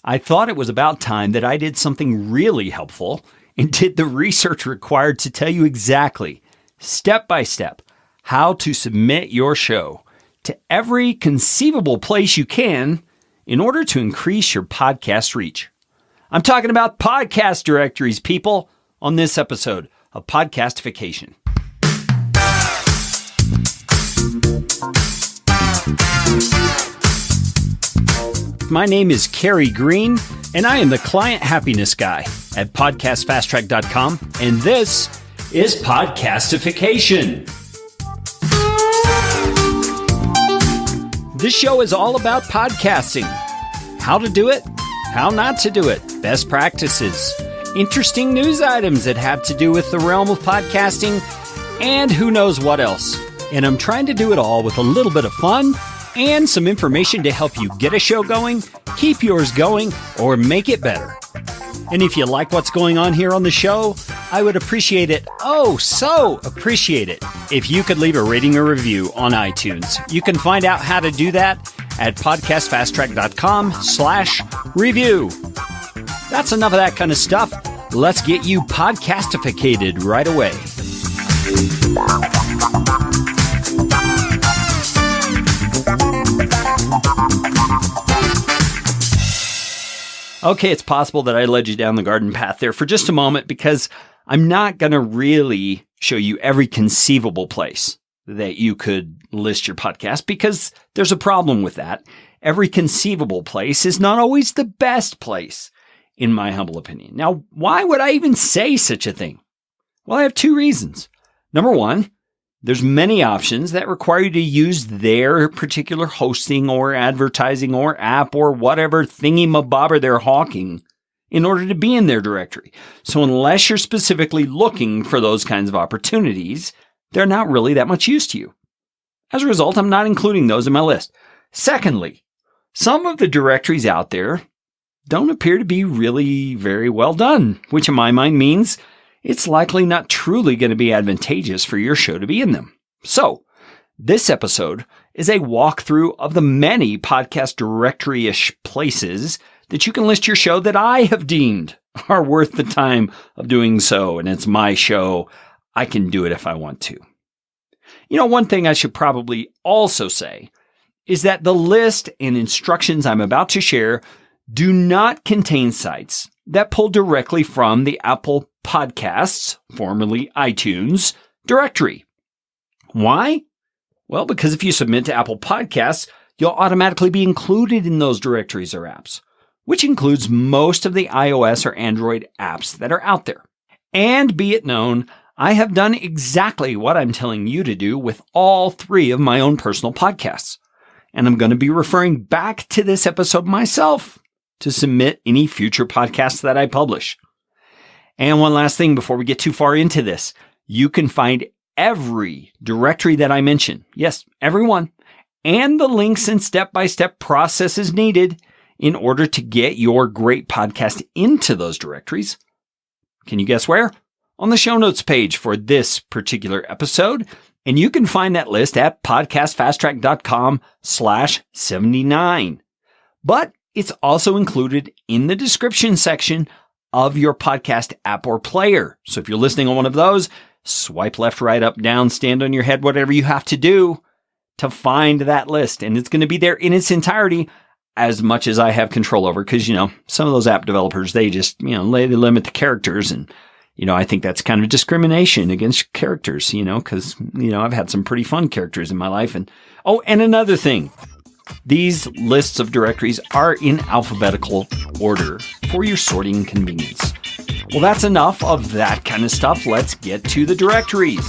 I thought it was about time that I did something really helpful and did the research required to tell you exactly, step by step, how to submit your show to every conceivable place you can in order to increase your podcast reach. I'm talking about podcast directories, people, on this episode of Podcastification. My name is Kerry Green, and I am the client happiness guy at podcastfasttrack.com, and this is Podcastification. This show is all about podcasting. How to do it, how not to do it, best practices, interesting news items that have to do with the realm of podcasting, and who knows what else. And I'm trying to do it all with a little bit of fun and some information to help you get a show going, keep yours going, or make it better. And if you like what's going on here on the show, I would appreciate it, oh so appreciate it, if you could leave a rating or review on iTunes. You can find out how to do that at podcastfasttrack.com/review. That's enough of that kind of stuff. Let's get you podcastificated right away. Okay, it's possible that I led you down the garden path there for just a moment because I'm not going to really show you every conceivable place that you could list your podcast because there's a problem with that. Every conceivable place is not always the best place, in my humble opinion. Now, why would I even say such a thing? Well, I have two reasons. Number one, there's many options that require you to use their particular hosting or advertising or app or whatever thingy-mabobber they're hawking in order to be in their directory. So unless you're specifically looking for those kinds of opportunities, they're not really that much use to you. As a result, I'm not including those in my list. Secondly, some of the directories out there don't appear to be really very well done, which in my mind means it's likely not truly going to be advantageous for your show to be in them. So, this episode is a walkthrough of the many podcast directory-ish places that you can list your show that I have deemed are worth the time of doing so. And it's my show. I can do it if I want to. You know, one thing I should probably also say is that the list and instructions I'm about to share do not contain sites that pull directly from the Apple Podcasts, formerly iTunes, directory. Why? Well, because if you submit to Apple Podcasts, you'll automatically be included in those directories or apps, which includes most of the iOS or Android apps that are out there. And be it known, I have done exactly what I'm telling you to do with all three of my own personal podcasts. And I'm going to be referring back to this episode myself to submit any future podcasts that I publish. And one last thing before we get too far into this, you can find every directory that I mention, yes, every one, and the links and step-by-step processes needed in order to get your great podcast into those directories. Can you guess where? On the show notes page for this particular episode. And you can find that list at podcastfasttrack.com/79. But it's also included in the description section of your podcast app or player. So if you're listening on one of those, swipe left, right, up, down, stand on your head, whatever you have to do to find that list. And it's going to be there in its entirety as much as I have control over. Because, some of those app developers, they just, they limit the characters. And, I think that's kind of discrimination against characters, because, I've had some pretty fun characters in my life. And another thing. These lists of directories are in alphabetical order for your sorting convenience. Well, that's enough of that kind of stuff. Let's get to the directories.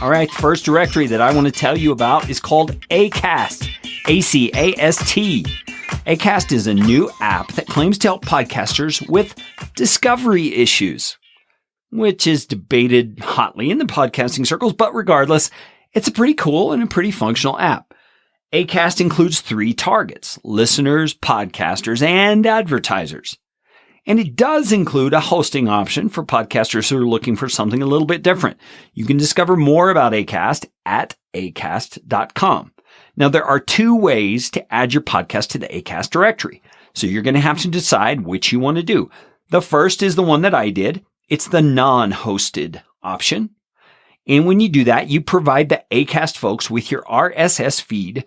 All right, first directory that I want to tell you about is called Acast, A-C-A-S-T. Acast is a new app that claims to help podcasters with discovery issues, which is debated hotly in the podcasting circles, but regardless, it's a pretty cool and a pretty functional app. Acast includes three targets: listeners, podcasters, and advertisers. And it does include a hosting option for podcasters who are looking for something a little bit different. You can discover more about Acast at acast.com. Now, there are two ways to add your podcast to the Acast directory. So you're going to have to decide which you want to do. The first is the one that I did. It's the non-hosted option. And when you do that, you provide the Acast folks with your RSS feed,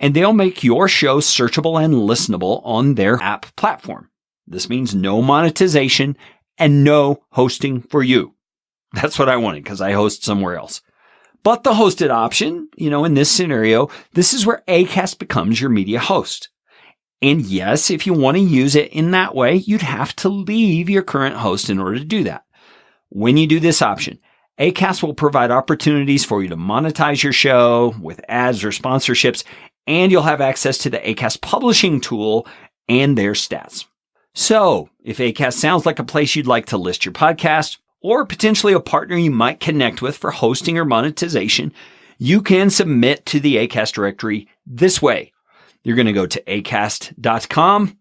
and they'll make your show searchable and listenable on their app platform. This means no monetization and no hosting for you. That's what I wanted because I host somewhere else. But the hosted option, in this scenario, this is where Acast becomes your media host. And yes, if you want to use it in that way, you'd have to leave your current host in order to do that. When you do this option, Acast will provide opportunities for you to monetize your show with ads or sponsorships, and you'll have access to the Acast publishing tool and their stats. So, if Acast sounds like a place you'd like to list your podcast, or potentially a partner you might connect with for hosting or monetization, you can submit to the Acast directory this way. You're going to go to acast.com,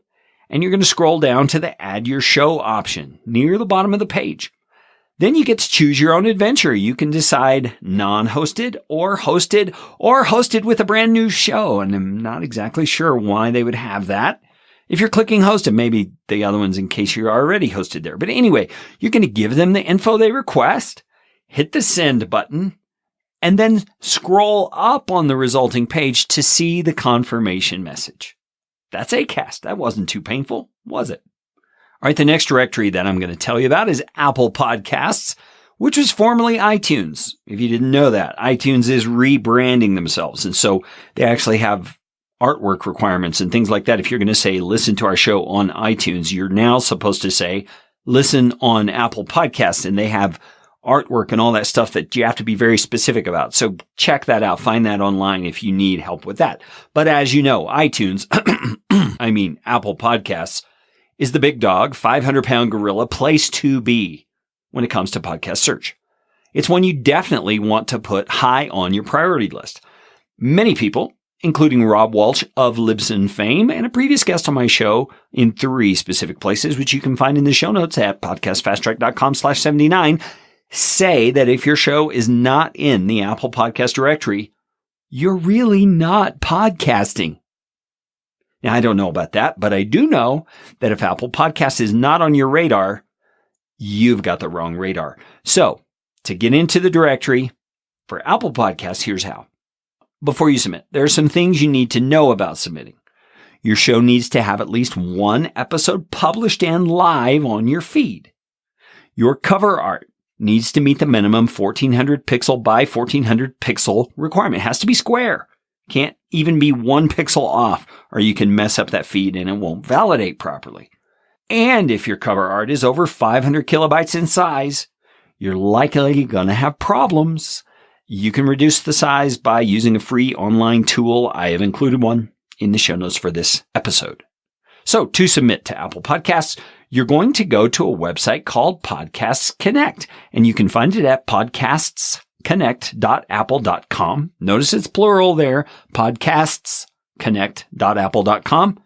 and you're going to scroll down to the Add Your Show option near the bottom of the page. Then you get to choose your own adventure. You can decide non-hosted or hosted with a brand new show, and I'm not exactly sure why they would have that. If you're clicking hosted, maybe the other one's in case you're already hosted there. But anyway, you're going to give them the info they request, hit the send button, and then scroll up on the resulting page to see the confirmation message. That's Acast. That wasn't too painful, was it? All right, the next directory that I'm going to tell you about is Apple Podcasts, which was formerly iTunes. If you didn't know that, iTunes is rebranding themselves. And so they actually have artwork requirements and things like that. If you're going to say, listen to our show on iTunes, you're now supposed to say, listen on Apple Podcasts. And they have artwork and all that stuff that you have to be very specific about. So check that out. Find that online if you need help with that. But as you know, iTunes, Apple Podcasts is the big dog, 500-pound gorilla place to be when it comes to podcast search. It's one you definitely want to put high on your priority list. Many people, including Rob Walsh of Libsyn fame and a previous guest on my show in 3 specific places, which you can find in the show notes at podcastfasttrack.com/79, say that if your show is not in the Apple Podcast directory, you're really not podcasting. Now, I don't know about that, but I do know that if Apple Podcast is not on your radar, you've got the wrong radar. So, to get into the directory for Apple Podcasts, here's how. Before you submit, there are some things you need to know about submitting. Your show needs to have at least 1 episode published and live on your feed. Your cover art needs to meet the minimum 1400 pixel by 1400 pixel requirement. It has to be square. Can't even be 1 pixel off, or you can mess up that feed and it won't validate properly. And if your cover art is over 500 kilobytes in size, you're likely going to have problems. You can reduce the size by using a free online tool. I have included one in the show notes for this episode. So to submit to Apple Podcasts, you're going to go to a website called Podcasts Connect, and you can find it at podcastsconnect.apple.com. Notice it's plural there, podcastsconnect.apple.com.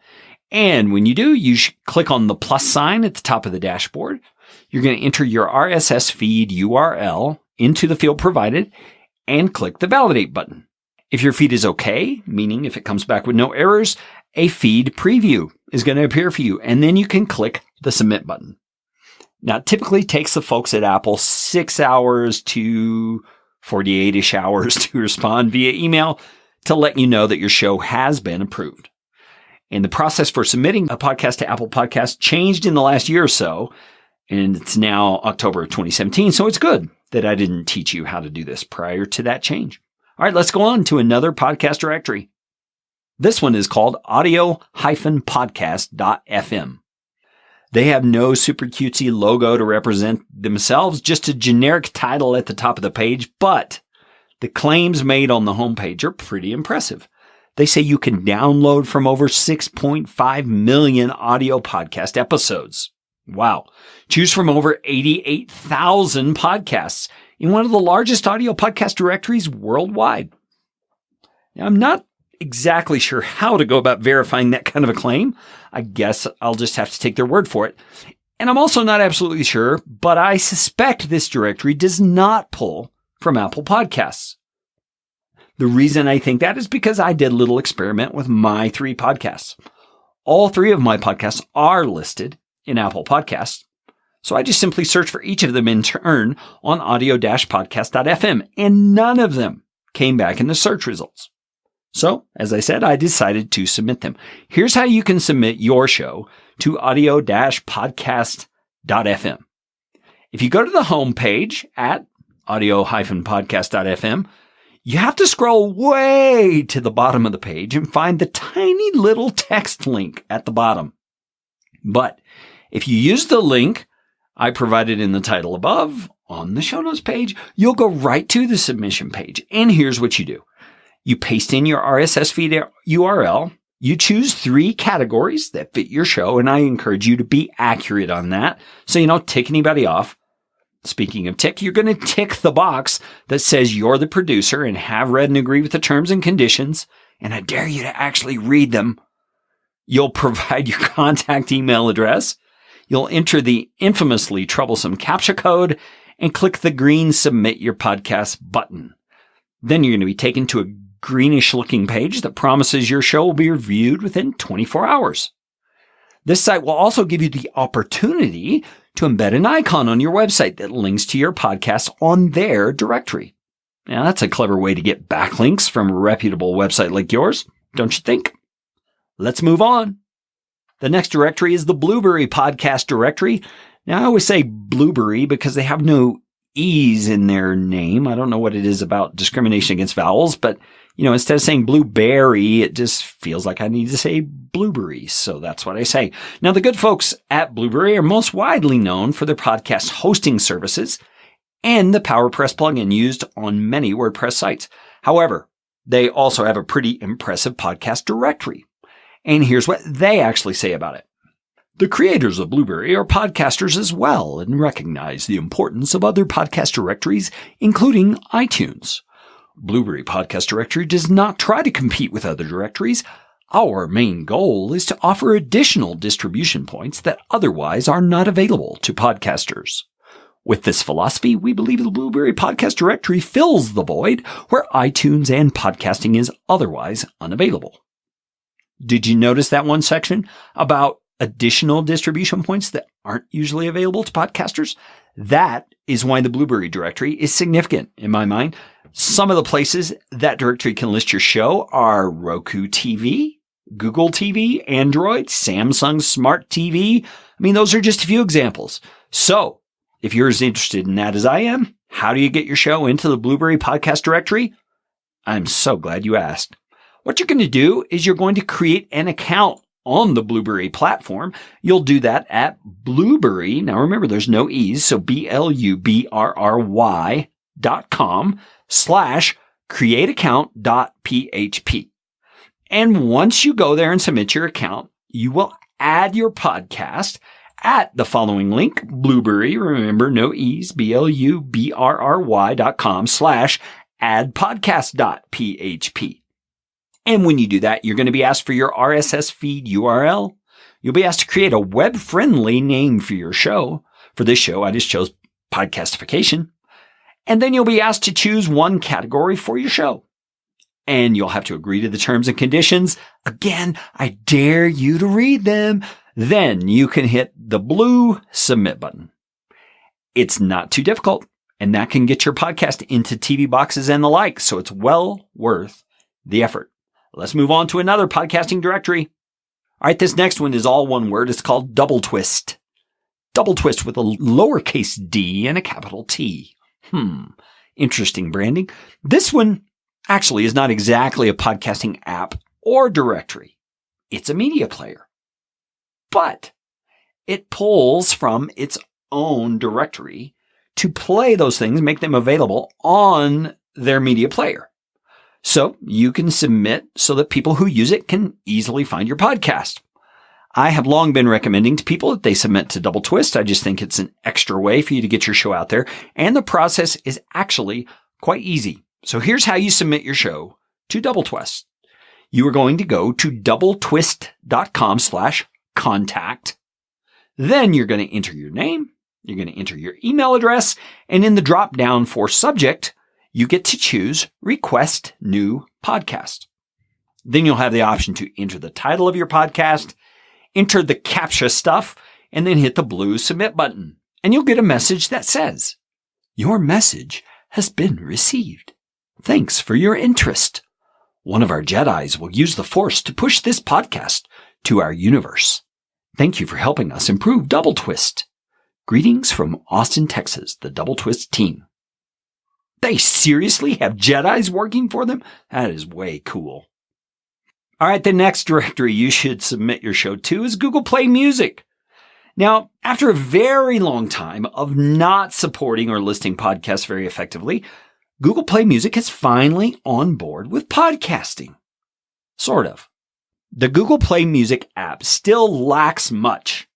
And when you do, you click on the plus sign at the top of the dashboard. You're going to enter your RSS feed URL into the field provided and click the validate button. If your feed is okay, meaning if it comes back with no errors, a feed preview is going to appear for you, and then you can click the submit button. Now, it typically takes the folks at Apple 6 hours to 48-ish hours to respond via email to let you know that your show has been approved. And the process for submitting a podcast to Apple Podcasts changed in the last year or so, and it's now October of 2017, so it's good that I didn't teach you how to do this prior to that change. All right, let's go on to another podcast directory. This one is called audio-podcast.fm. They have no super cutesy logo to represent themselves, just a generic title at the top of the page, but the claims made on the homepage are pretty impressive. They say you can download from over 6.5 million audio podcast episodes. Wow. Choose from over 88,000 podcasts in one of the largest audio podcast directories worldwide. Now, I'm not exactly sure how to go about verifying that kind of a claim. I guess I'll just have to take their word for it. And I'm also not absolutely sure, but I suspect this directory does not pull from Apple Podcasts. The reason I think that is because I did a little experiment with my 3 podcasts. All 3 of my podcasts are listed in Apple Podcasts. So I just simply searched for each of them in turn on audio-podcast.fm, and none of them came back in the search results. So, as I said, I decided to submit them. Here's how you can submit your show to audio-podcast.fm. If you go to the home page at audio-podcast.fm, you have to scroll way to the bottom of the page and find the tiny little text link at the bottom. But if you use the link I provided in the title above on the show notes page, you'll go right to the submission page. And here's what you do. You paste in your RSS feed URL. You choose 3 categories that fit your show, and I encourage you to be accurate on that so you don't tick anybody off. Speaking of tick, you're going to tick the box that says you're the producer and have read and agree with the terms and conditions, and I dare you to actually read them. You'll provide your contact email address. You'll enter the infamously troublesome CAPTCHA code and click the green Submit Your Podcast button. Then you're going to be taken to a greenish-looking page that promises your show will be reviewed within 24 hours. This site will also give you the opportunity to embed an icon on your website that links to your podcast on their directory. Now, that's a clever way to get backlinks from a reputable website like yours, don't you think? Let's move on. The next directory is the Blueberry Podcast Directory. Now, I always say Blueberry because they have no E's in their name. I don't know what it is about discrimination against vowels, but instead of saying blueberry, it just feels like I need to say blueberry. So that's what I say. Now, the good folks at Blueberry are most widely known for their podcast hosting services and the PowerPress plugin used on many WordPress sites. However, they also have a pretty impressive podcast directory. And here's what they actually say about it. The creators of Blueberry are podcasters as well and recognize the importance of other podcast directories, including iTunes. Blueberry Podcast Directory does not try to compete with other directories. Our main goal is to offer additional distribution points that otherwise are not available to podcasters. With this philosophy, we believe the Blueberry Podcast Directory fills the void where iTunes and podcasting is otherwise unavailable. Did you notice that one section about additional distribution points that aren't usually available to podcasters? That is why the Blueberry directory is significant in my mind. Some of the places that directory can list your show are Roku TV, Google TV, Android, Samsung Smart TV. Those are just a few examples. So if you're as interested in that as I am, how do you get your show into the Blueberry Podcast Directory? I'm so glad you asked. What you're going to do is you're going to create an account on the Blueberry platform. You'll do that at Blueberry. Now remember, there's no E's, so BLUBRRY.com/createaccount.php. And once you go there and submit your account, you will add your podcast at the following link, Blueberry, remember, no E's, BLUBRRY.com/addpodcast.php. And when you do that, you're going to be asked for your RSS feed URL. You'll be asked to create a web-friendly name for your show. For this show, I just chose Podcastification. And then you'll be asked to choose one category for your show. And you'll have to agree to the terms and conditions. Again, I dare you to read them. Then you can hit the blue Submit button. It's not too difficult, and that can get your podcast into TV boxes and the like, so it's well worth the effort. Let's move on to another podcasting directory. All right, this next one is all one word. It's called DoubleTwist. DoubleTwist with a lowercase d and a capital T. Interesting branding. This one actually is not exactly a podcasting app or directory. It's a media player. But it pulls from its own directory to play those things, make them available on their media player. So you can submit so that people who use it can easily find your podcast. I have long been recommending to people that they submit to DoubleTwist. I just think it's an extra way for you to get your show out there. And the process is actually quite easy. So here's how you submit your show to DoubleTwist. You are going to go to doubletwist.com/contact. Then you're going to enter your name, you're going to enter your email address, and in the drop down for subject, you get to choose Request New Podcast. Then you'll have the option to enter the title of your podcast, enter the CAPTCHA stuff, and then hit the blue submit button. And you'll get a message that says, "Your message has been received. Thanks for your interest. One of our Jedis will use the Force to push this podcast to our universe. Thank you for helping us improve DoubleTwist. Greetings from Austin, Texas, the DoubleTwist team." They seriously have Jedis working for them? That is way cool. All right, the next directory you should submit your show to is Google Play Music. Now, after a very long time of not supporting or listing podcasts very effectively, Google Play Music is finally on board with podcasting. Sort of. The Google Play Music app still lacks much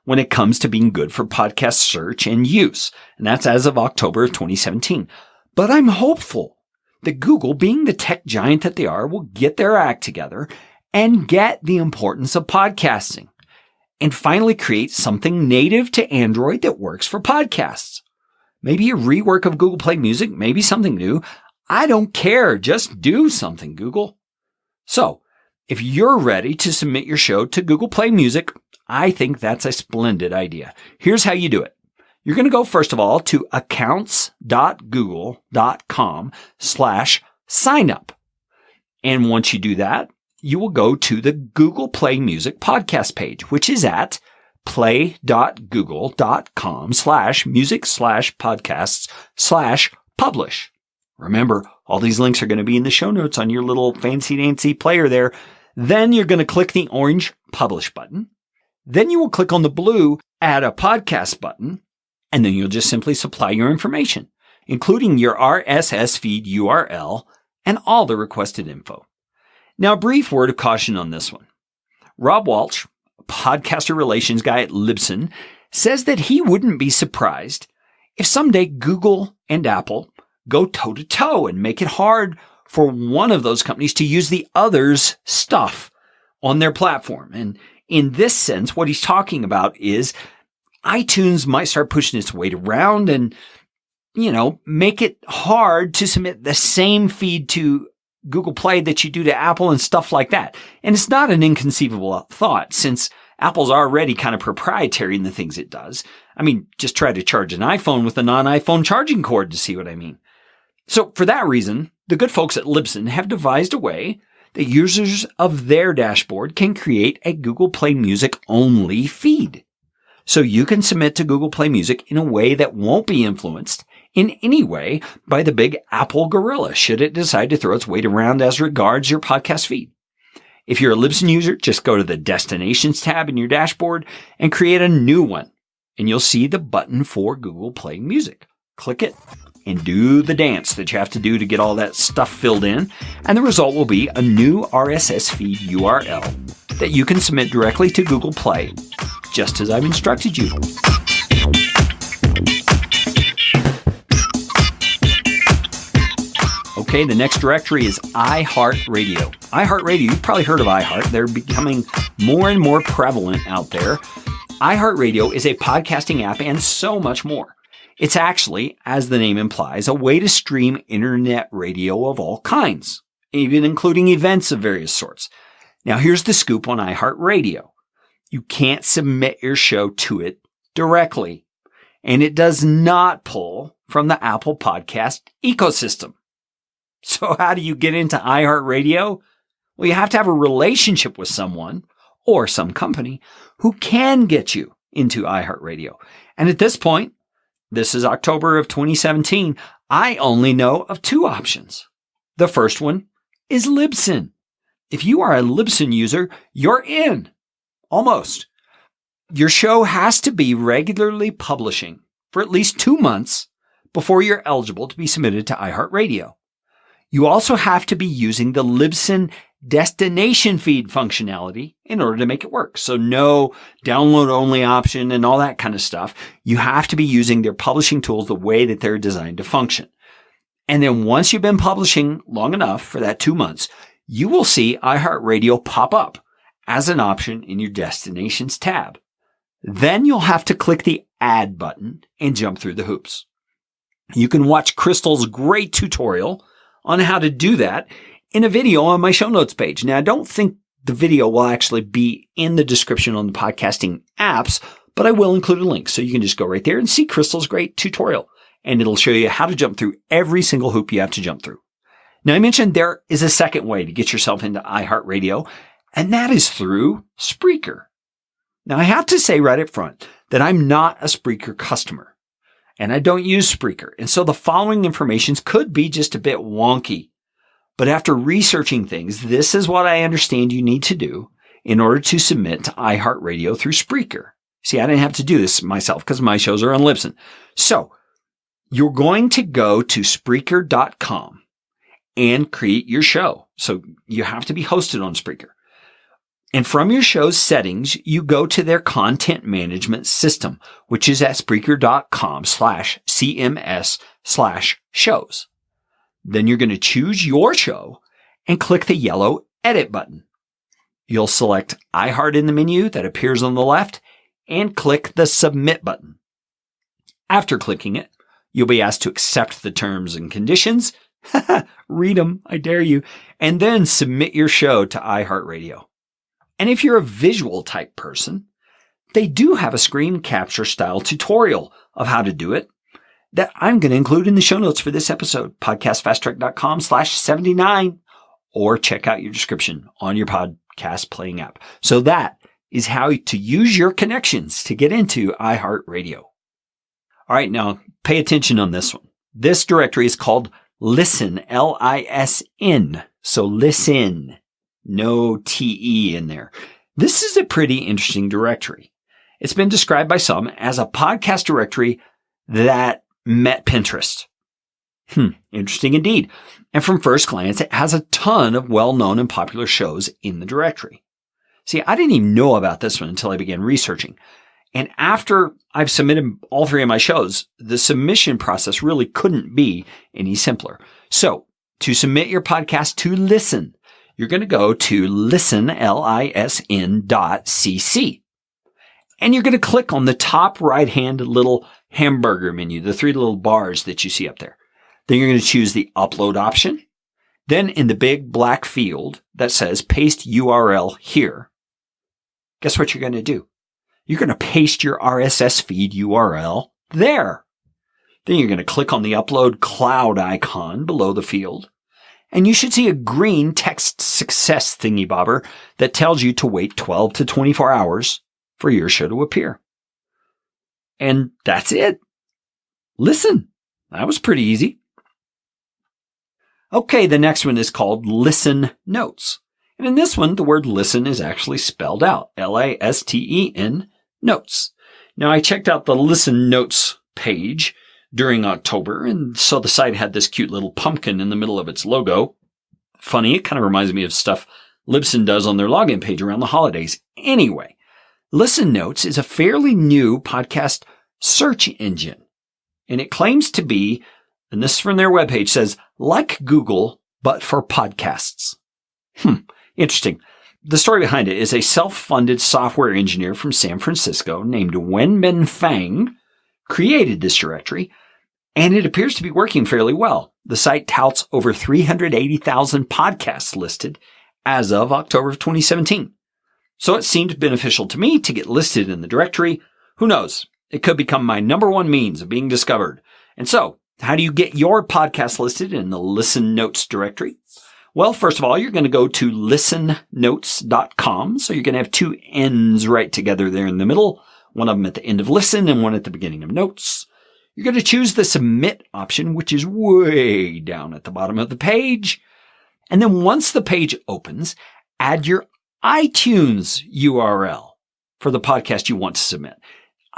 when it comes to being good for podcast search and use, and that's as of October of 2017. But I'm hopeful that Google, being the tech giant that they are, will get their act together and get the importance of podcasting and finally create something native to Android that works for podcasts. Maybe a rework of Google Play Music, maybe something new. I don't care. Just do something, Google. So, if you're ready to submit your show to Google Play Music, I think that's a splendid idea. Here's how you do it. You're going to go, first of all, to accounts.google.com/signup. And once you do that, you will go to the Google Play Music podcast page, which is at play.google.com/music/podcasts/publish. Remember, all these links are going to be in the show notes on your little fancy-dancy player there. Then you're going to click the orange Publish button. Then you will click on the blue Add a Podcast button, and then you'll just simply supply your information, including your RSS feed URL and all the requested info. Now, a brief word of caution on this one. Rob Walsh, a podcaster relations guy at Libsyn, says that he wouldn't be surprised if someday Google and Apple go toe-to-toe and make it hard for one of those companies to use the other's stuff on their platform. And in this sense, what he's talking about is iTunes might start pushing its weight around and, make it hard to submit the same feed to Google Play that you do to Apple and stuff like that. And it's not an inconceivable thought, since Apple's already kind of proprietary in the things it does. I mean, just try to charge an iPhone with a non-iPhone charging cord to see what I mean. So for that reason, the good folks at Libsyn have devised a way that users of their dashboard can create a Google Play Music only feed. So you can submit to Google Play Music in a way that won't be influenced in any way by the big Apple gorilla, should it decide to throw its weight around as regards your podcast feed. If you're a Libsyn user, just go to the Destinations tab in your dashboard and create a new one, and you'll see the button for Google Play Music. Click it and do the dance that you have to do to get all that stuff filled in, and the result will be a new RSS feed URL that you can submit directly to Google Play, just as I've instructed you. Okay, the next directory is iHeartRadio. iHeartRadio, you've probably heard of iHeart. They're becoming more and more prevalent out there. iHeartRadio is a podcasting app and so much more. It's actually, as the name implies, a way to stream internet radio of all kinds, even including events of various sorts. Now, here's the scoop on iHeartRadio. You can't submit your show to it directly, and it does not pull from the Apple podcast ecosystem. So how do you get into iHeartRadio? Well, you have to have a relationship with someone or some company who can get you into iHeartRadio. And at this point, this is October of 2017, I only know of two options. The first one is Libsyn. If you are a Libsyn user, you're in. Almost. Your show has to be regularly publishing for at least 2 months before you're eligible to be submitted to iHeartRadio. You also have to be using the Libsyn destination feed functionality in order to make it work. So no download only option and all that kind of stuff. You have to be using their publishing tools the way that they're designed to function. And then once you've been publishing long enough for that 2 months, you will see iHeartRadio pop up as an option in your destinations tab. Then you'll have to click the add button and jump through the hoops. You can watch Crystal's great tutorial on how to do that in a video on my show notes page. Now, I don't think the video will actually be in the description on the podcasting apps, but I will include a link. So you can just go right there and see Crystal's great tutorial, and it'll show you how to jump through every single hoop you have to jump through. Now, I mentioned there is a second way to get yourself into iHeartRadio, and that is through Spreaker. Now, I have to say right up front that I'm not a Spreaker customer, and I don't use Spreaker. And so the following information could be just a bit wonky. But after researching things, this is what I understand you need to do in order to submit to iHeartRadio through Spreaker. See, I didn't have to do this myself because my shows are on Libsyn. So you're going to go to Spreaker.com and create your show. So you have to be hosted on Spreaker. And from your show's settings, you go to their content management system, which is at Spreaker.com/CMS/shows. Then you're going to choose your show and click the yellow edit button. You'll select iHeart in the menu that appears on the left and click the submit button. After clicking it, you'll be asked to accept the terms and conditions. Read them, I dare you, and then submit your show to iHeartRadio. And if you're a visual type person, they do have a screen capture style tutorial of how to do it that I'm going to include in the show notes for this episode, podcastfasttrack.com/79, or check out your description on your podcast playing app. So that is how to use your connections to get into iHeartRadio. All right, now pay attention on this one. This directory is called Listen, L-I-S-N. So listen, no T-E in there. This is a pretty interesting directory. It's been described by some as a podcast directory that met Pinterest. Interesting indeed. And from first glance, it has a ton of well-known and popular shows in the directory. See, I didn't even know about this one until I began researching. And after I've submitted all three of my shows, the submission process really couldn't be any simpler. So to submit your podcast to Listen, you're going to go to listen, LISN.cc. And you're going to click on the top right-hand little hamburger menu, the three little bars that you see up there. Then you're going to choose the upload option. Then in the big black field that says paste URL here, guess what you're going to do? You're going to paste your RSS feed URL there. Then you're going to click on the upload cloud icon below the field. And you should see a green text success thingy bobber that tells you to wait 12 to 24 hours for your show to appear. And that's it. Listen, that was pretty easy. Okay, the next one is called ListenNotes. And in this one, the word listen is actually spelled out. L-A-S-T-E-N notes. Now, I checked out the ListenNotes page during October, and so the site had this cute little pumpkin in the middle of its logo. Funny, it kind of reminds me of stuff Libsyn does on their login page around the holidays. Anyway, ListenNotes is a fairly new podcast search engine, and it claims to be, and this from their webpage says, like Google, but for podcasts. Interesting. The story behind it is a self-funded software engineer from San Francisco named Wenbin Fang created this directory, and it appears to be working fairly well. The site touts over 380,000 podcasts listed as of October of 2017. So it seemed beneficial to me to get listed in the directory. Who knows? It could become my number one means of being discovered. And so, how do you get your podcast listed in the ListenNotes directory? Well, first of all, you're going to go to ListenNotes.com. So you're going to have two N's right together there in the middle, one of them at the end of listen and one at the beginning of notes. You're going to choose the submit option, which is way down at the bottom of the page. And then once the page opens, add your iTunes URL for the podcast you want to submit.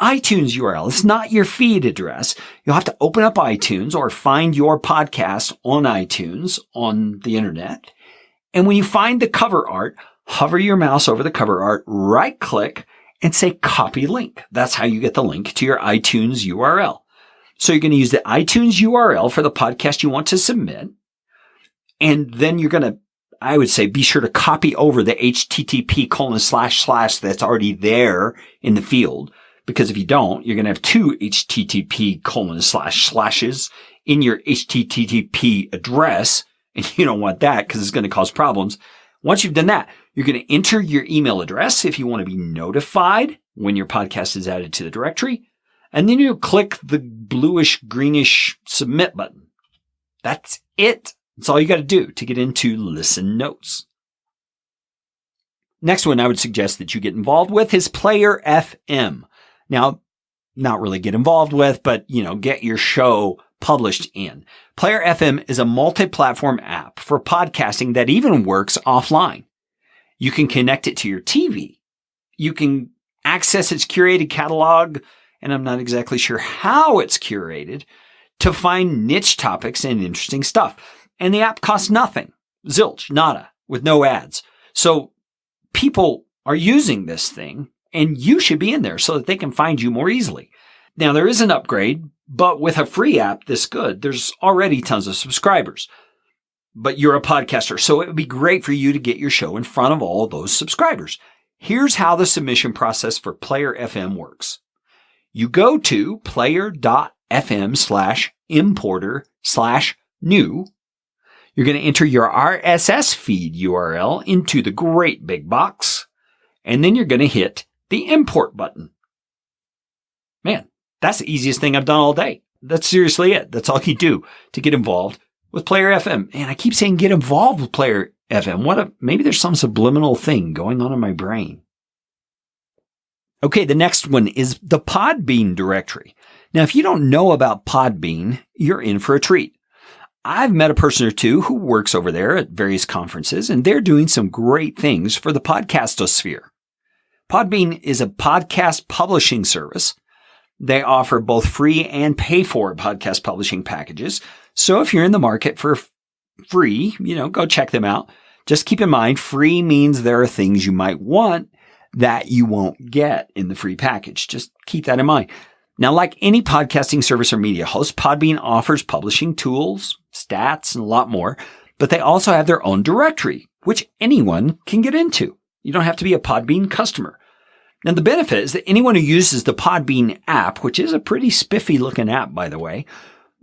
iTunes URL. It's not your feed address. You'll have to open up iTunes or find your podcast on iTunes on the internet. And when you find the cover art, hover your mouse over the cover art, right click and say copy link. That's how you get the link to your iTunes URL. So you're going to use the iTunes URL for the podcast you want to submit. And then you're going to I would say be sure to copy over the http:// that's already there in the field. Because if you don't, you're going to have two http:// in your HTTP address. And you don't want that because it's going to cause problems. Once you've done that, you're going to enter your email address if you want to be notified when your podcast is added to the directory. And then you'll click the bluish, greenish submit button. That's it. That's all you got to do to get into ListenNotes. Next one I would suggest that you get involved with is Player FM. Now, not really get involved with, but, get your show published in. Player FM is a multi-platform app for podcasting that even works offline. You can connect it to your TV. You can access its curated catalog, and I'm not exactly sure how it's curated, to find niche topics and interesting stuff. And the app costs nothing. Zilch, nada, with no ads. So people are using this thing, and you should be in there so that they can find you more easily. Now, there is an upgrade, but with a free app this good, there's already tons of subscribers. But you're a podcaster, so it would be great for you to get your show in front of all those subscribers. Here's how the submission process for Player FM works. You go to player.fm/importer/new. You're going to enter your RSS feed URL into the great big box, and then you're going to hit the import button. Man, that's the easiest thing I've done all day. That's seriously it. That's all you do to get involved with Player FM. And I keep saying get involved with Player FM. Maybe there's some subliminal thing going on in my brain. Okay, the next one is the PodBean directory. Now, if you don't know about PodBean, you're in for a treat. I've met a person or two who works over there at various conferences, and they're doing some great things for the podcastosphere. PodBean is a podcast publishing service. They offer both free and pay-for podcast publishing packages. So if you're in the market for free, go check them out. Just keep in mind, free means there are things you might want that you won't get in the free package. Just keep that in mind. Now, like any podcasting service or media host, PodBean offers publishing tools, stats, and a lot more, but they also have their own directory, which anyone can get into. You don't have to be a PodBean customer. Now, the benefit is that anyone who uses the PodBean app, which is a pretty spiffy looking app, by the way,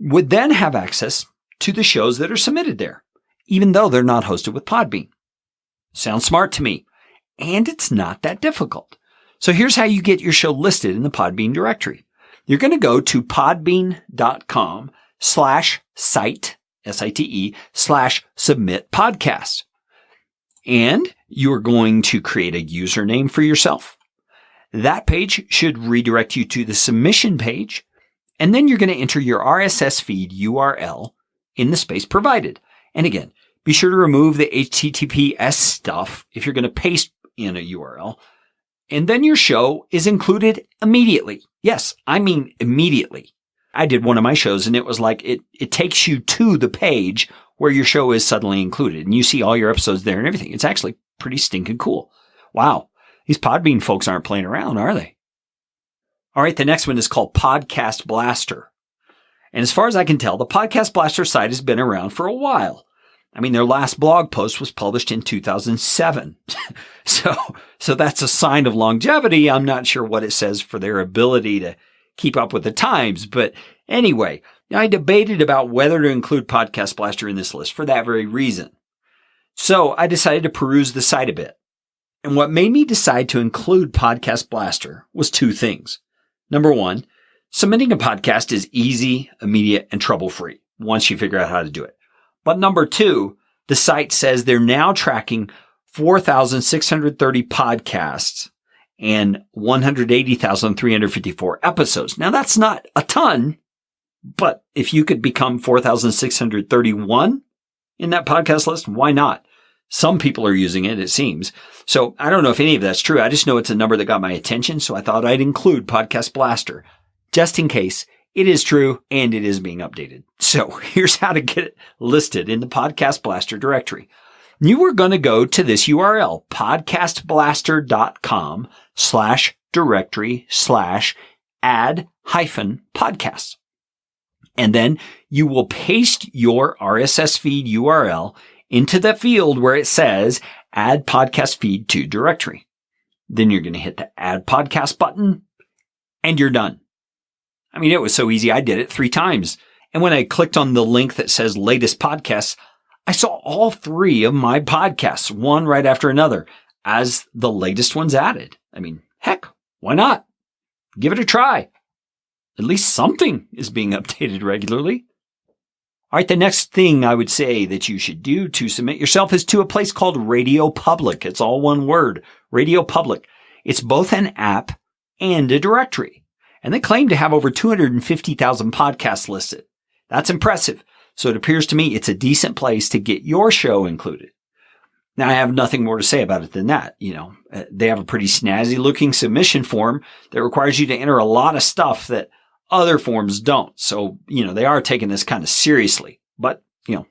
would then have access to the shows that are submitted there, even though they're not hosted with PodBean. Sounds smart to me. And it's not that difficult. So here's how you get your show listed in the PodBean directory. You're going to go to podbean.com/site, SITE/submit podcast. And you're going to create a username for yourself. That page should redirect you to the submission page. And then you're going to enter your RSS feed URL in the space provided. And again, be sure to remove the HTTPS stuff if you're going to paste in a URL. And then your show is included immediately. Yes, I mean immediately. I did one of my shows and it was like it takes you to the page where your show is suddenly included and you see all your episodes there and everything. It's actually pretty stinking cool. Wow. These PodBean folks aren't playing around, are they? All right. The next one is called Podcast Blaster. And as far as I can tell, the Podcast Blaster site has been around for a while. I mean, their last blog post was published in 2007. So that's a sign of longevity. I'm not sure what it says for their ability to keep up with the times. But anyway, I debated about whether to include Podcast Blaster in this list for that very reason. So I decided to peruse the site a bit. And what made me decide to include Podcast Blaster was two things. Number one, submitting a podcast is easy, immediate, and trouble-free once you figure out how to do it. But number two, the site says they're now tracking 4,630 podcasts and 180,354 episodes. Now, that's not a ton, but if you could become 4,631 in that podcast list, why not? Some people are using it, it seems. So I don't know if any of that's true. I just know it's a number that got my attention, so I thought I'd include Podcast Blaster just in case. It is true, and it is being updated. So here's how to get it listed in the Podcast Blaster directory. You are going to go to this URL, podcastblaster.com/directory/add-podcasts. And then you will paste your RSS feed URL into the field where it says Add Podcast Feed to Directory. Then you're going to hit the Add Podcast button, and you're done. I mean, it was so easy. I did it 3 times. And when I clicked on the link that says Latest Podcasts, I saw all 3 of my podcasts, one right after another, as the latest ones added. I mean, heck, why not? Give it a try. At least something is being updated regularly. All right, the next thing I would say that you should do to submit yourself is to a place called Radio Public. It's all one word, Radio Public. It's both an app and a directory. And they claim to have over 250,000 podcasts listed. That's impressive. So it appears to me it's a decent place to get your show included. Now, I have nothing more to say about it than that. They have a pretty snazzy looking submission form that requires you to enter a lot of stuff that other forms don't. So, they are taking this kind of seriously, but,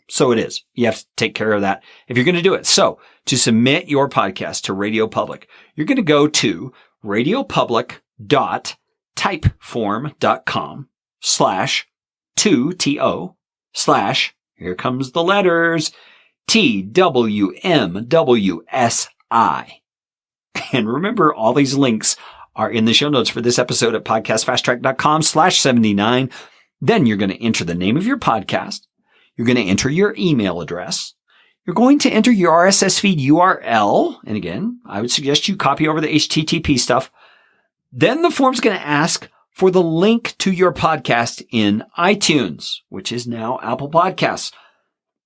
so it is. You have to take care of that if you're going to do it. So to submit your podcast to Radio Public, you're going to go to radiopublic.typeform.com/2TO/ here comes the letters TWMWSI. And remember, all these links are in the show notes for this episode at podcastfasttrack.com/79. Then you're going to enter the name of your podcast. You're going to enter your email address. You're going to enter your RSS feed URL. And again, I would suggest you copy over the HTTP stuff. Then the form's going to ask for the link to your podcast in iTunes, which is now Apple Podcasts.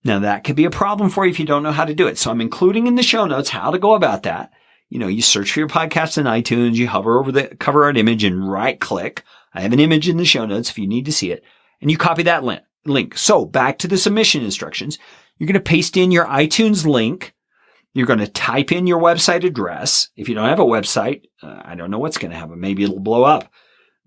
Now, that could be a problem for you if you don't know how to do it. So I'm including in the show notes how to go about that. You search for your podcast in iTunes, you hover over the cover art image and right click. I have an image in the show notes if you need to see it. And you copy that link. So back to the submission instructions. You're going to paste in your iTunes link. You're going to type in your website address. If you don't have a website, I don't know what's going to happen. Maybe it'll blow up.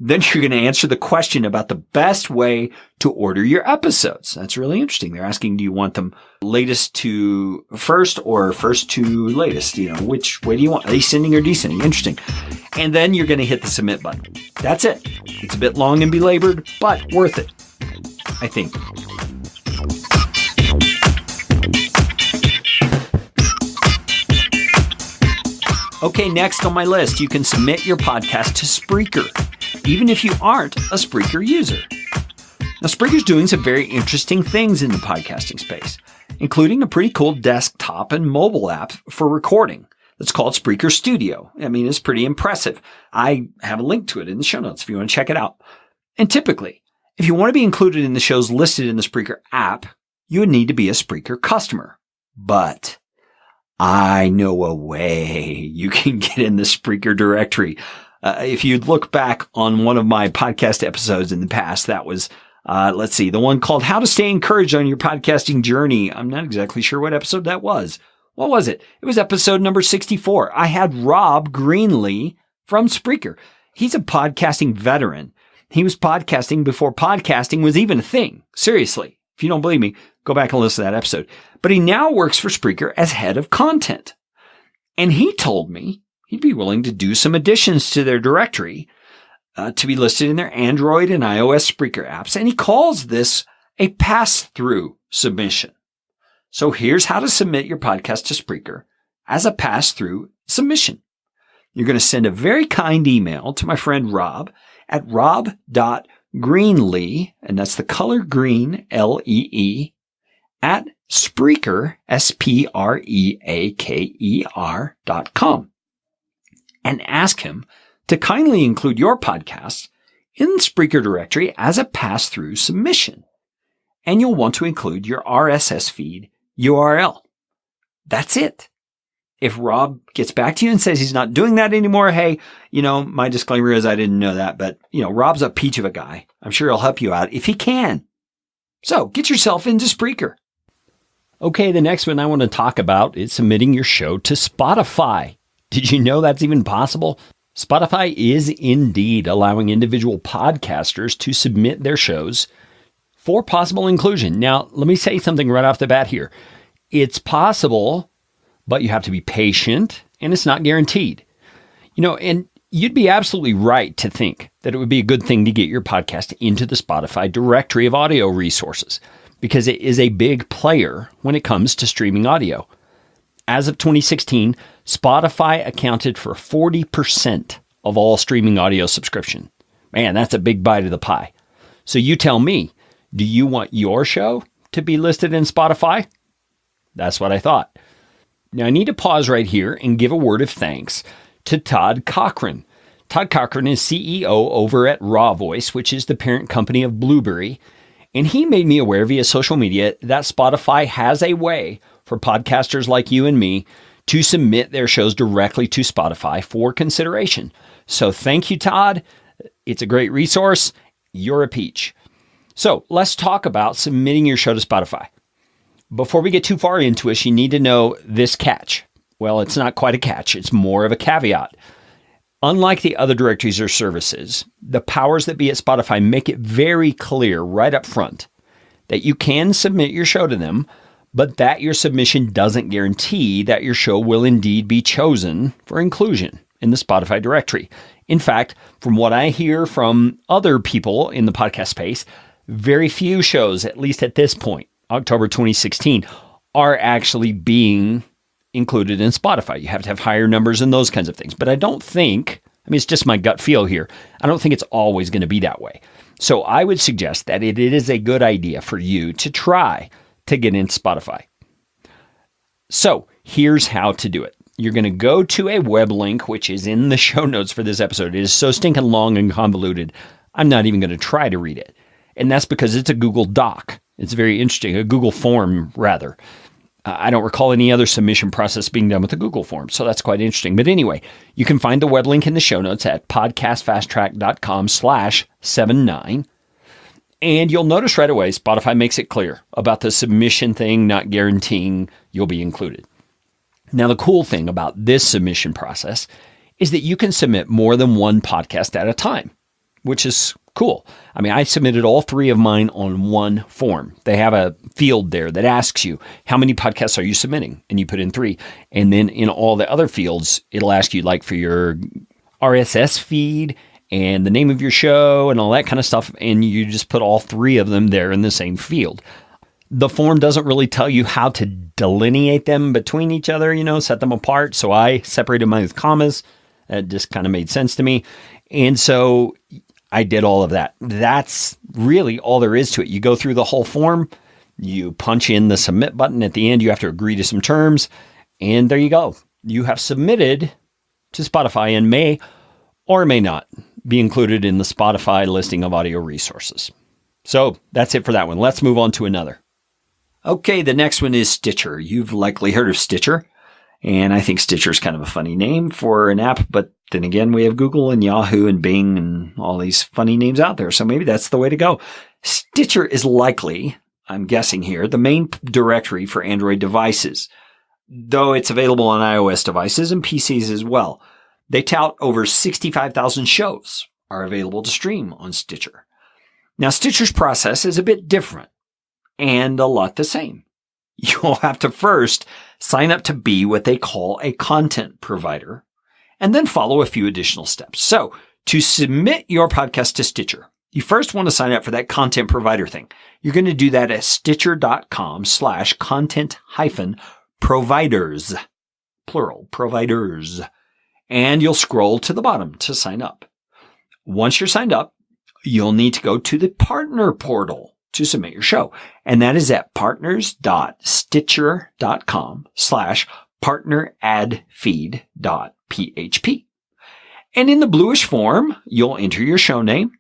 Then you're going to answer the question about the best way to order your episodes. That's really interesting. They're asking, do you want them latest to first or first to latest? Which way do you want? Ascending or descending? Interesting. And then you're going to hit the submit button. That's it. It's a bit long and belabored, but worth it, I think. Okay, next on my list, you can submit your podcast to Spreaker, even if you aren't a Spreaker user. Now, Spreaker's doing some very interesting things in the podcasting space, including a pretty cool desktop and mobile app for recording that's called Spreaker Studio. I mean, it's pretty impressive. I have a link to it in the show notes if you want to check it out. And typically, if you want to be included in the shows listed in the Spreaker app, you would need to be a Spreaker customer. But I know a way you can get in the Spreaker directory. If you look back on one of my podcast episodes in the past, that was, the one called How to Stay Encouraged on Your Podcasting Journey. I'm not exactly sure what episode that was. What was it? It was episode number 64. I had Rob Greenlee from Spreaker. He's a podcasting veteran. He was podcasting before podcasting was even a thing. Seriously. If you don't believe me, go back and listen to that episode. But he now works for Spreaker as head of content. And he told me he'd be willing to do some additions to their directory to be listed in their Android and iOS Spreaker apps. And he calls this a pass-through submission. So here's how to submit your podcast to Spreaker as a pass-through submission. You're going to send a very kind email to my friend Rob at rob.greenlee, and that's the color green, Lee, at Spreaker, Spreaker.com, and ask him to kindly include your podcast in the Spreaker directory as a pass-through submission. And you'll want to include your RSS feed URL. That's it. If Rob gets back to you and says he's not doing that anymore, hey, my disclaimer is I didn't know that, but, Rob's a peach of a guy. I'm sure he'll help you out if he can. So get yourself into Spreaker. Okay, the next one I want to talk about is submitting your show to Spotify. Did you know that's even possible? Spotify is indeed allowing individual podcasters to submit their shows for possible inclusion. Now, let me say something right off the bat here. It's possible, but you have to be patient, and it's not guaranteed. And you'd be absolutely right to think that it would be a good thing to get your podcast into the Spotify directory of audio resources. because it is a big player when it comes to streaming audio. As of 2016, Spotify accounted for 40% of all streaming audio subscription. Man, that's a big bite of the pie. So you tell me, do you want your show to be listed in Spotify? That's what I thought. Now I need to pause right here and give a word of thanks to Todd Cochran. Todd Cochran is CEO over at Raw Voice, which is the parent company of Blueberry. And he made me aware via social media that Spotify has a way for podcasters like you and me to submit their shows directly to Spotify for consideration. So thank you, Todd. It's a great resource. You're a peach. So let's talk about submitting your show to Spotify. Before we get too far into it, you need to know this catch. Well, it's not quite a catch. It's more of a caveat. Unlike the other directories or services, the powers that be at Spotify make it very clear right up front that you can submit your show to them, but that your submission doesn't guarantee that your show will indeed be chosen for inclusion in the Spotify directory. In fact, from what I hear from other people in the podcast space, very few shows, at least at this point, October 2016, are actually being included in Spotify. You have to have higher numbers and those kinds of things. But I don't think, it's just my gut feel here. I don't think it's always going to be that way. So I would suggest that it is a good idea for you to try to get into Spotify. So here's how to do it. You're going to go to a web link, which is in the show notes for this episode. It is so stinking long and convoluted, I'm not even going to try to read it. And that's because it's a Google Doc. It's very interesting, a Google form, rather. I don't recall any other submission process being done with a Google form, so that's quite interesting. But anyway, you can find the web link in the show notes at podcastfasttrack.com/79. And you'll notice right away, Spotify makes it clear about the submission thing, not guaranteeing you'll be included. Now, the cool thing about this submission process is that you can submit more than one podcast at a time, which is cool. I submitted all 3 of mine on one form. They have a field there that asks you, how many podcasts are you submitting? And you put in 3. And then in all the other fields, it'll ask you like for your RSS feed and the name of your show and all that kind of stuff. And you just put all 3 of them there in the same field. The form doesn't really tell you how to delineate them between each other, set them apart. So I separated mine with commas. That just kind of made sense to me. And so I did all of that. That's really all there is to it. You go through the whole form, you punch in the submit button at the end, you have to agree to some terms, and there you go. You have submitted to Spotify and may or may not be included in the Spotify listing of audio resources. So that's it for that one. Let's move on to another. Okay, the next one is Stitcher. You've likely heard of Stitcher, and I think Stitcher is kind of a funny name for an app, but then again, we have Google and Yahoo and Bing and all these funny names out there. So maybe that's the way to go. Stitcher is likely, I'm guessing here, the main directory for Android devices, though it's available on iOS devices and PCs as well. They tout over 65,000 shows are available to stream on Stitcher. Now, Stitcher's process is a bit different and a lot the same. You'll have to first sign up to be what they call a content provider, and then follow a few additional steps. So to submit your podcast to Stitcher, you first want to sign up for that content provider thing. You're going to do that at stitcher.com/content-providers, plural, providers. And you'll scroll to the bottom to sign up. Once you're signed up, you'll need to go to the partner portal to submit your show. And that is at partners.stitcher.com/partneradfeed.php. And in the bluish form, you'll enter your show name.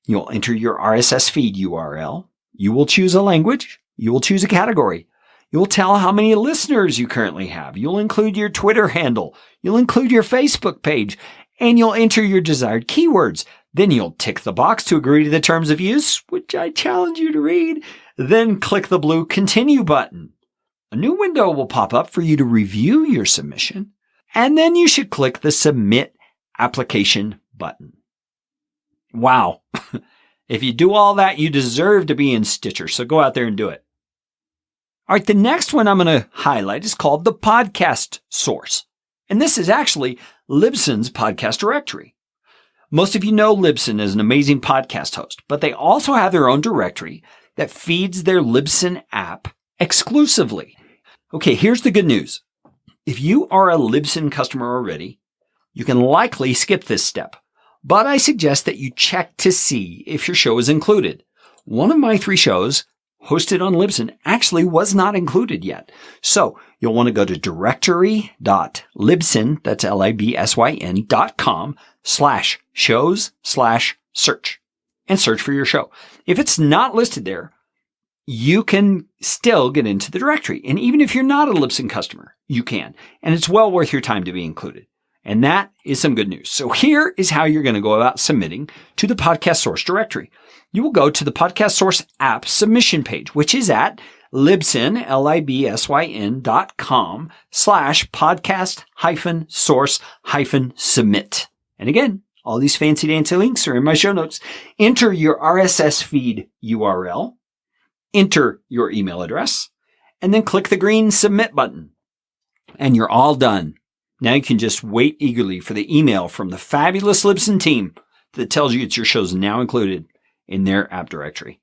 You'll enter your RSS feed URL. You will choose a language. You will choose a category. You will tell how many listeners you currently have. You'll include your Twitter handle. You'll include your Facebook page. And you'll enter your desired keywords. Then you'll tick the box to agree to the terms of use, which I challenge you to read. Then click the blue Continue button. A new window will pop up for you to review your submission. And then you should click the Submit Application button. Wow. If you do all that, you deserve to be in Stitcher. So go out there and do it. All right, the next one I'm going to highlight is called the Podcast Source. And this is actually Libsyn's podcast directory. Most of you know Libsyn as an amazing podcast host, but they also have their own directory that feeds their Libsyn app exclusively. Okay, here's the good news. If you are a Libsyn customer already, you can likely skip this step, but I suggest that you check to see if your show is included. One of my 3 shows hosted on Libsyn actually was not included yet. So you'll want to go to directory.libsyn, that's libsyn.com/shows/search and search for your show. If it's not listed there, you can still get into the directory. And even if you're not a Libsyn customer, you can. And it's well worth your time to be included. And that is some good news. So here is how you're going to go about submitting to the Podcast Source directory. You will go to the Podcast Source app submission page, which is at Libsyn, libsyn.com/podcast-source-submit. And again, all these fancy dancy links are in my show notes. Enter your RSS feed URL, enter your email address, and then click the green submit button. And you're all done. Now you can just wait eagerly for the email from the fabulous Libsyn team that tells you your show's now included in their app directory.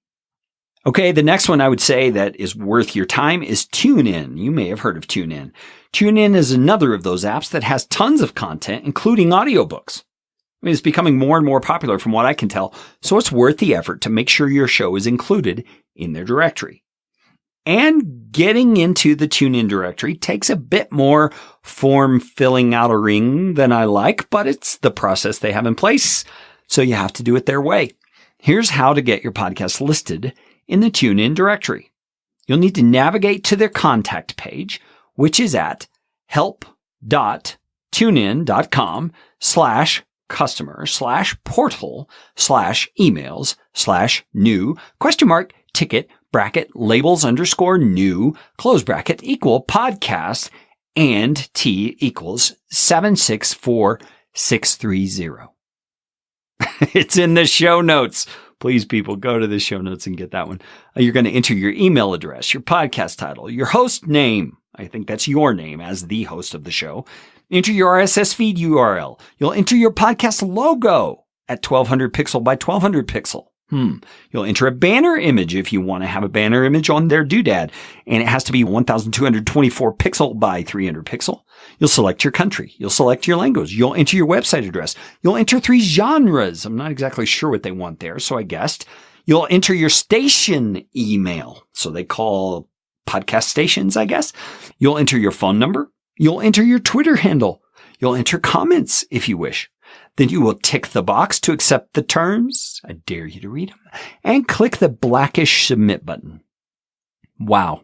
Okay, the next one I would say that is worth your time is TuneIn. You may have heard of TuneIn. TuneIn is another of those apps that has tons of content, including audiobooks. I mean, it's becoming more and more popular from what I can tell, so it's worth the effort to make sure your show is included in their directory. And getting into the TuneIn directory takes a bit more form filling out a ring than I like, but it's the process they have in place, so you have to do it their way. Here's how to get your podcast listed in the TuneIn directory. You'll need to navigate to their contact page, which is at help.tunein.com/customer/portal/emails/new ? Bracket labels _new close bracket equal podcast and T equals 764630. It's in the show notes. Please, people, go to the show notes and get that one. You're going to enter your email address, your podcast title, your host name. I think that's your name as the host of the show. Enter your RSS feed URL. You'll enter your podcast logo at 1200 pixel by 1200 pixel. You'll enter a banner image if you want to have a banner image on their doodad, and it has to be 1224 pixel by 300 pixel. You'll select your country. You'll select your language. You'll enter your website address. You'll enter 3 genres. I'm not exactly sure what they want there, so I guessed. You'll enter your station email. So they call podcast stations, I guess. You'll enter your phone number. You'll enter your Twitter handle. You'll enter comments if you wish. Then you will tick the box to accept the terms. I dare you to read them. And click the blackish submit button. Wow.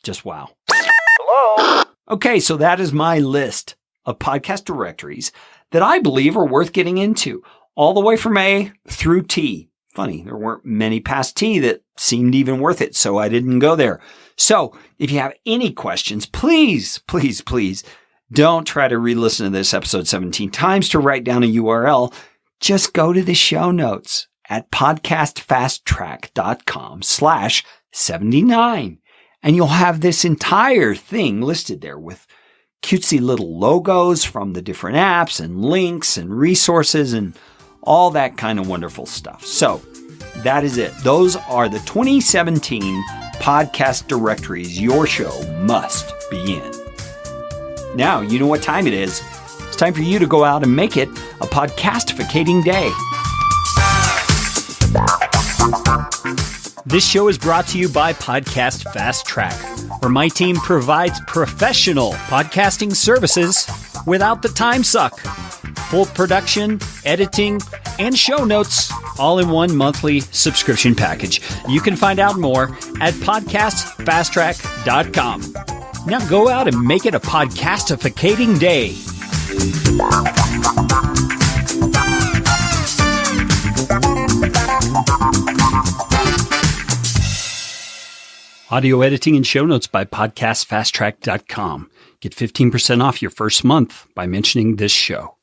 Just wow. Hello? Okay, so that is my list of podcast directories that I believe are worth getting into, all the way from A through T. Funny, there weren't many past T that seemed even worth it, so I didn't go there. So if you have any questions, please, please, please, don't try to re-listen to this episode 17 times to write down a URL. Just go to the show notes at podcastfasttrack.com/79. And you'll have this entire thing listed there with cutesy little logos from the different apps and links and resources and all that kind of wonderful stuff. So that is it. Those are the 2017 podcast directories your show must be in. Now, you know what time it is. It's time for you to go out and make it a podcastificating day. This show is brought to you by Podcast Fast Track, where my team provides professional podcasting services without the time suck. Full production, editing, and show notes all in one monthly subscription package. You can find out more at podcastfasttrack.com. Now go out and make it a podcastificating day. Audio editing and show notes by podcastfasttrack.com. Get 15% off your first month by mentioning this show.